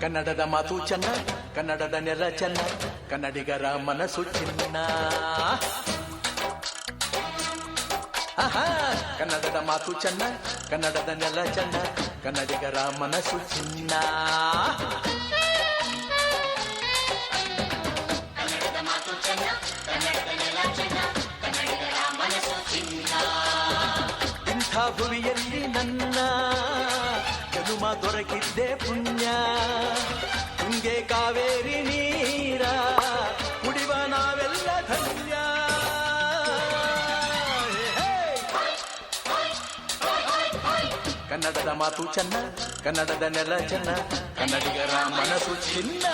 ಕನ್ನಡದ ಮಾತು ಚೆನ್ನ, ಕನ್ನಡದ ನೆಲ ಚೆನ್ನ, ಕನ್ನಡಿಗರ ಮನಸ್ಸು ಚಿನ್ನ. ಕನ್ನಡದ ಮಾತು ಚೆನ್ನ, ಕನ್ನಡದ ನೆಲ ಚೆನ್ನ, ಕನ್ನಡಿಗರ ಮನಸ್ಸು ಚಿನ್ನ. ಕನ್ನಡದ ಮಾತು ಚೆನ್ನ, ಕನ್ನಡದ ನೆಲ ಚೆನ್ನ, ಕನ್ನಡಿಗರ ಮನಸ್ಸು ಚಿನ್ನ. ಇಂಥ ಭುವಿಯಲ್ಲಿ ನನ್ನ ಜನುಮ ದೊರಕಿದ್ದೆ ಪುಣ್ಯ. ತುಂಗೆ ಕಾವೇರಿ ನೀರ ಕುಡಿವ ನಾವೆಲ್ಲ ಧನ್ಯ. ಕನ್ನಡದ ಮಾತು ಚೆನ್ನ, ಕನ್ನಡದ ನೆಲ ಚೆನ್ನ, ಕನ್ನಡಿಗರ ಮನಸ್ಸು ಚಿನ್ನ.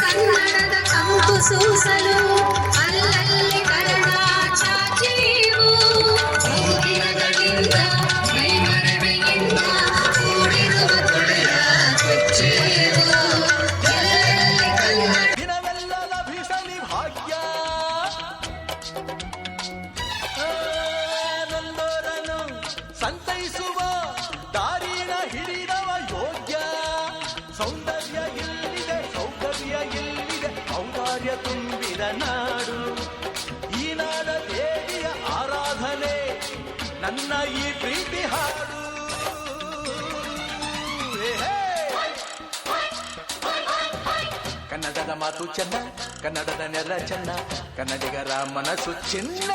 ಕನ್ನಡದ ಕಂಪು ಸೂಸಲು ಅಲ್ಲಲ್ಲಿ ಕನ್ನಡ ಚಾಚೀವು. ಬಹುದಿನಗಳಿಂದ ಮೈಮರವೆಯಿಂದ ಕೂಡಿರುವ ತೊಡೆಯ ಕೊಚ್ಚೀವು. ಎಲ್ಲೆಲ್ಲಿ ಕನ್ನಡ ದಿನವೆಲ್ಲ ಲಭಿಸಲಿ ಭಾಗ್ಯ. ನೊಂದೋರನು ಸಂತೈಸುವ ದಾರಿನ ಹಿಡಿದವ ಯೋಗ್ಯ. ಸೌಂದರ್ಯ ಇಲ್ಲಿದೆ, ಸೌಕರ್ಯ ಇಲ್ಲಿದೆ, ಔದಾರ್ಯ ತುಂಬಿದ ನಾಡು. ಈ ನಾಡ ದೇವಿಯ ಆರಾಧನೆ ನನ್ನ ಈ ಪ್ರೀತಿ ಹಾಡು. ಕನ್ನಡದ ಮಾತು ಚೆನ್ನ, ಕನ್ನಡದ ನೆಲ ಚೆನ್ನ, ಕನ್ನಡಿಗರ ಮನಸ್ಸು ಚಿನ್ನ.